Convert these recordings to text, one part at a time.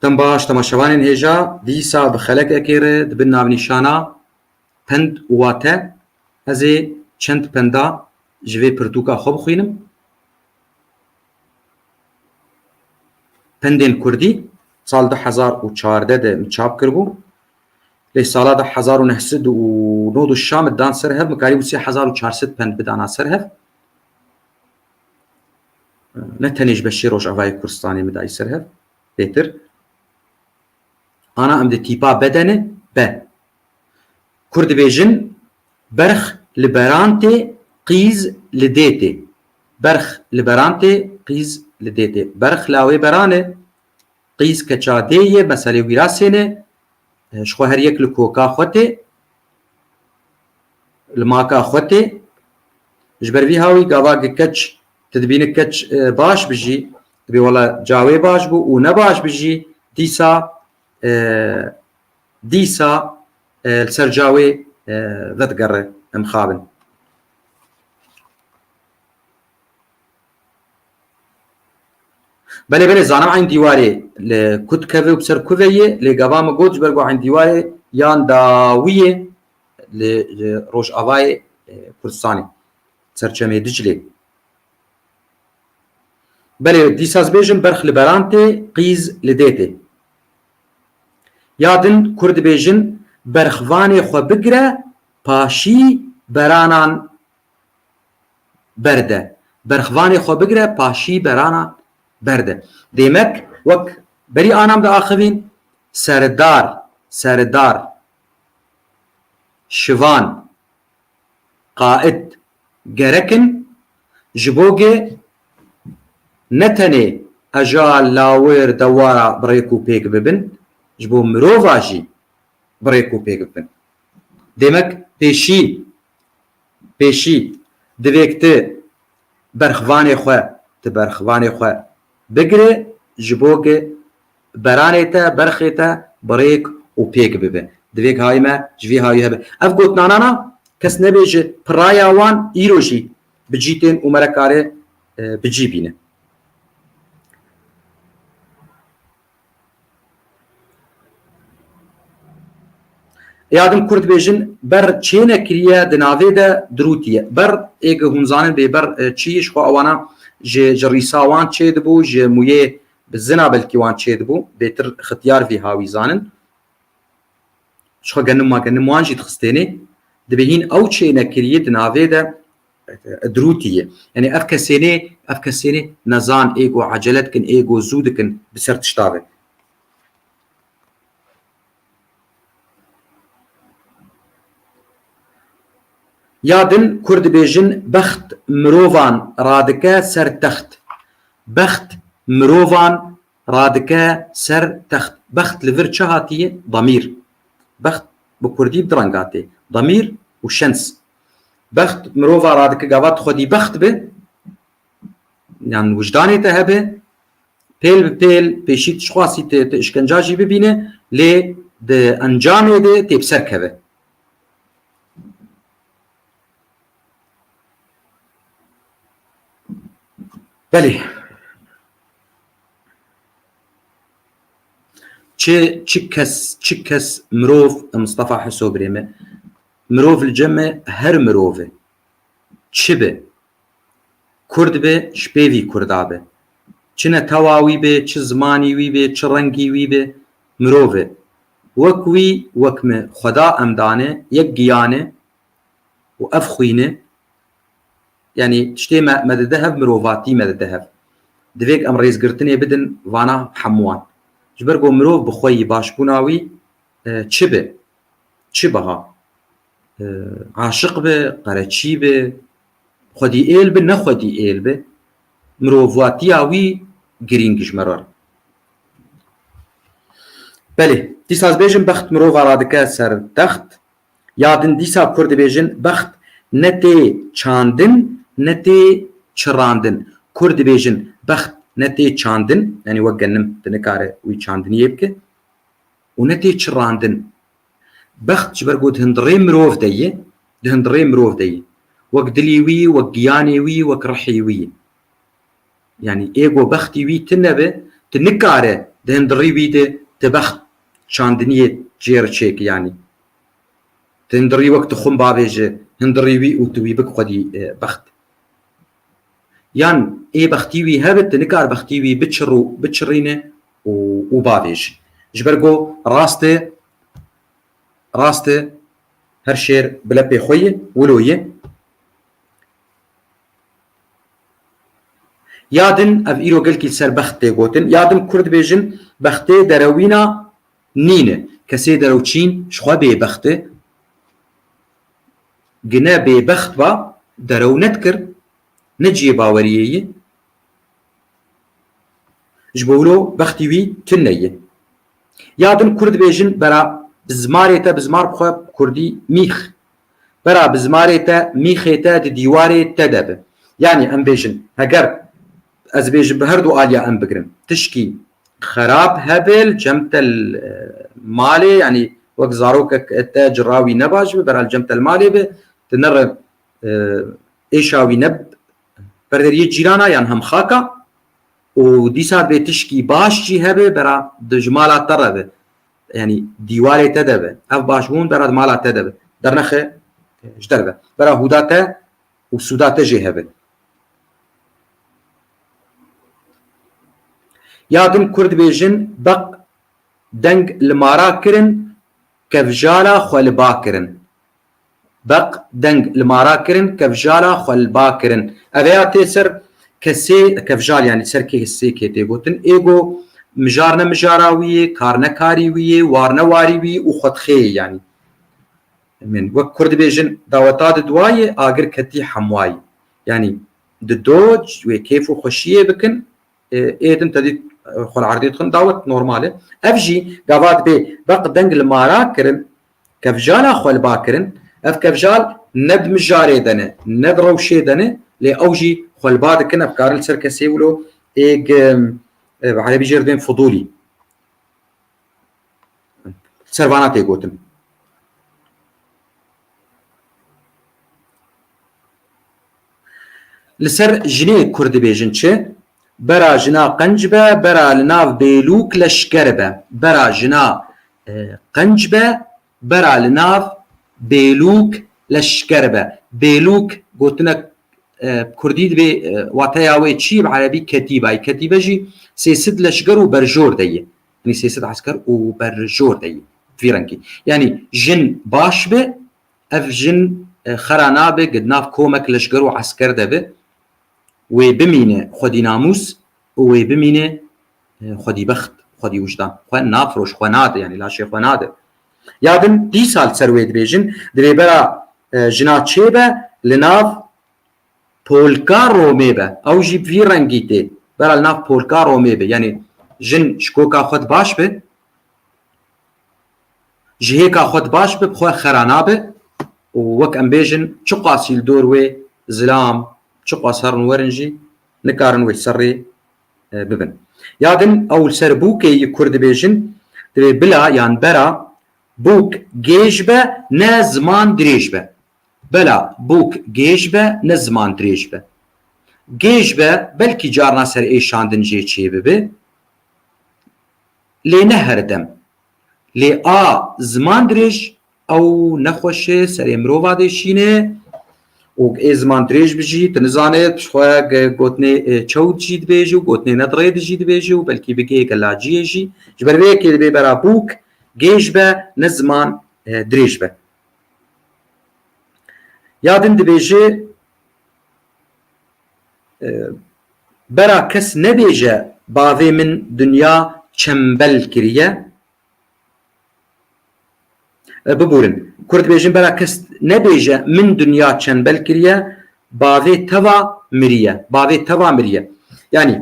تم باش تماشوانên hêja dîsa bi xelekekê re dibin navnîşana pend û wate. Ez ê çend penda ji vê pirtûka xwe bixwînim. Pendên Kurdî sal 2014 de min çap kiribû. Lê sala 1909 şam dan ser hev mikarî bû 3400 pend bidana ser hev. Ne tenê ji beşê Rojavayê Kurdistanê midayî ser hev bêtir. Ana em di tîpa bedenê be. Kurd dibêjin berx li beran tê qîz li dê tê. Berx li beran tê qîz li dê tê. Berx lawê beranê qîz keça dê ye meselê wîrasê ne ji xwe her yek li koka xwe tê li maka xwe tê. Ji ber vî hawî gavagê keç tu dibînî keç baş bijî dibê wela cawê baş bû û ne baş bijî dîsa li ser cawê vedigere em xabin. Belê belê zanim eyn dîwarê li ku dikeve û bi ser ku ve yê lê gava min got ji ber ku eyn dîwarê yan dawî yê li Rojavayê Kurdistanê serçemê Diclê. Belê dîsa ez bêjim berx li beran tê qîz li dê tê. Ya din Kurd dibêjin berxvanê xwe bigire paşî beranan berde. Berxvanê xwe bigire paşî beranan berde. Demek wek berî anam da axivîn serdar şivan qaid gerekin ji bo gê ne tenê eja lawêr dewara birêk û pêk bibin ji bo mirova jî birêk û pêk bibin. Demek pêşî divêk tu berxvanê xwe bigire ji bo gê beranê te berxê te birêk û pêk bibe. Divêk hayî me ji vî hayî hebe. Ev gotnanana kes nebêje piraya wan îro jî bi cîtên û me re kare bicî bîne. Yadim Kurd bêjin ber çê nekiriye di navê de dirûtiye. Ber êgê hûn zanin bê ber çî ji xwe ewana ji rîsa wan çê dibû ji mûyê bi zina belkî wan çê dibû bêtir xitiyar vî hawî zanin. Ji xwe genim wan jî dixistênê dibê hîn ew çê nekiriye di navê de dirûtiye. Yani ev kesênê nezan êgo acele dikin êgo zû dikin bi ser tişta ve. Ya din Kurd dibêjin bext mirovan radike ser text. Bext mirovan radike ser text. Bext li vir çi hatiye? Damîr. Bext bi Kurdî bi reng hatê. Damîr û şens. Bext mirova radike gava tu xwedî bext be yan wijdanê te hebe pêl bi pêl pêşî tişxwasî te işkenca jî bibîne lê di encamê de tê bi ser keve. Belê çi kes mirov Mustafa Hesobrê me mirov li cem her mirovê çi be Kurd be ji pêvî Kurda be çi netewa wî be çi zimanî wî be çi rengî wî be mirov e wek wî wek me xweda em dane yek giyane û ev xwîne yani tiştê me dide hev mirovatî me dide hev divêk em rêzgirtinê bidin vana hemûwan ji ber ku mirov bi xwe yî başbûna wî çi be çi biha aşiq be qereçî be xwedî êl be ne xwedî êl be mirovatiya wî girîng ji me re. Belê dîsa ez bêjim bext mirova radike ser text ya din dîsa Kurd dibêjin bext ne tê çandin ne tê çirandin. Kurd dibêjin bext ne tê çandin yani wek genim tu nikare wî çandiniyê bike û ne tê çirandin. Bext ji ber ku di hindirê mirov de ye di hindirê mirov de ye wek dilî wî wek giyanê wî wek rihê wî ye. Yani êgo bextî wî tu nebe tu nikare دهندري ويده تبخت شاندنيه جير تشيك يعني تهندري وقت خم بابيجه هندري وي وتوي بك خدي بخت يان اي بختيوي هبت نكار بختيوي بتشرينه وبابيج جبرجو راسته هر شير بلا بي خويه ولويه يادن اف ايرو قلكي سر بختي قوتن يادن كرد بيجن بختي دروينا نينه كسي دروتشين شخوا بي بختي قنا بي بخت با درو نتكر نجي باوريي جبولو بختيوي تنيه يادن كرد بيجن برا بزماريتا بزمار بخوا كردي ميخ برا بزماريتا ميخيتا ديواري تدب يعني ام بيجن هجر از بيجن بهردو آليا ام بقرن تشكي خراب هبل جمت المالي يعني وقت زاروك التاج راوي نباج برا الجمت المالي به تنر ايشاوي نب بردريه جيرانا يعني هم خاكا ودي ساعت بتشكي باش جي هبه برا دجمالا تربه يعني ديواري تدبه اف باشون برا مالا تدبه درنخه جدربه برا هوداته وسوداته جي هبه يادم كرد بيجن بق دنگ المارا كرن كفجالا خلبا كرن بق دنگ المارا كرن كفجالا خلبا كرن افيا تسر كسي كفجال يعني سر كسي كيتي قوتن ايجو مجارنا مجاراوية كارنا كاريوية وارنا واريوية وخطخي يعني من وقت كرد بيجن داوتات دواية آقر كتي حمواي يعني دوج وكيف وخشية بكن ايدن تدي خل عرضي تخن داوت نورمالة افجي قابات بي بق دنگ المارا كرن كفجالا خل باكرن اف كفجال ند مجاري دنه ند روشي دنه لي اوجي خل بعد كنا بكار السركسي ولو ايج على بيجردين فضولي سربانات يقوتن لسر جني كرد بيجن چه برا جنا قنجبه برا لناف بيلوك لشكربه برا جنا قنجبه برا لناف بيلوك لشكربه بيلوك قوتنا كرديد بي واتياوي تشي بعربي كتيبه كتيبه جي سيسد لشكر وبرجور ديه يعني سيسد عسكر وبرجور ديه في رنكي يعني جن باش به اف جن خرانا به قد ناف كومك لشكر وعسكر دبه وبمينه خدي ناموس وبمينه خدي بخت خدي وجدان خوان نافروش خواناده يعني لا شيء خواناده يادم دي سال سرويد بيجن دبي برا جنات شيبه لناف بولكا روميبه او جي في رنگيته برا لناف بولكا روميبه يعني جن شكوكا خد باش به جهيكا خد باش به خو خرانابه ووك ام بيجن چقاسي الدور وي زلام چقاس هرن ورنجي نكارن ويسري ببن يادن اول سر بوكي كرد بيجن دبي بلا يعني برا بوك جيجبه نزمان دريجبه بلا بوك جيجبه نزمان دريجبه جيجبه بلكي جارنا سر اي شاندن جي چي ببه لي نهر دم لي زمان دريج او نخوشه سر امروفا دشينه و ازمان دريج بجي تنزانت شخوا قوتني چود جيد بيجو قوتني ندريد جيد بيجو بلكي بقي قلاجي جي جبر بيكي دبي برا بوك جيجبه نزمان دريجبه يادن دبيجي برا كس نبيجه باوي من دنيا چنبل كريه ببورن كرد بيجن برا كس نبيجه من دنيا چنبل كريه باوي توا مريه باوي توا مريه يعني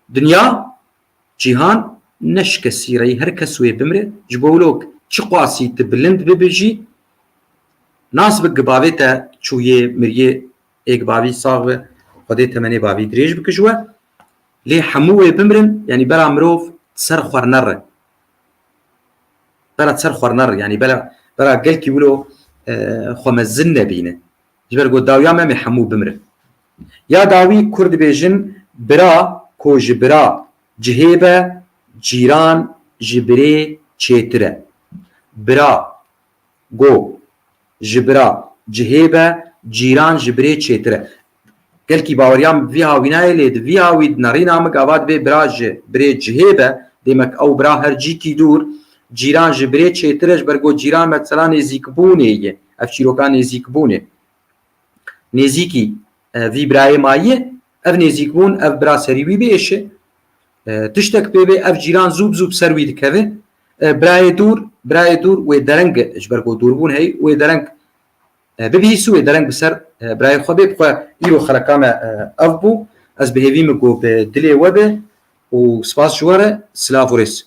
دنيا جيهان نشك سيري هر كسوي بمره جبولوك چقاسي تبلند ببجي ناس بقباويتا چويه مريه ايك باوي صاغ خدي تمني باوي دريج بكجوه لي حموه بمرن يعني برا مروف تسر خورنر برا تسر خورنر يعني برا قلكي ولو خمزن بينه جبر قد داويا ما حمو بمرن يا داوي كرد بيجن برا كوج برا جهيبه جیران جبرێ چێترە برا گۆ جبرا جهێبە جیران جبرێ چێترە gelkî baweriyan vî hawînayê lê di vî hawî nerîna min gavat bê bira ji birê cihêbe demek ew bira hercîtî dûr cîran ji birê çêtir ji ber got cîran mesela nêzîkbûnê ye ev çîroka nêzîkbûnê nêzîkî vî birayê mayî ev nêzîkbûn ev bira serî wî bêşe tiştek pê bê ev cîran zûb zûb ser wî dikeve birayê dûr wê dereng ji ber got dûrbûn hey wê dereng bibihîsû wê dereng bi ser birayê xwe bê bixwe îro xeleka me ev bû ez bihêvî min got bi dilê we be û spas ji we re silav û rêz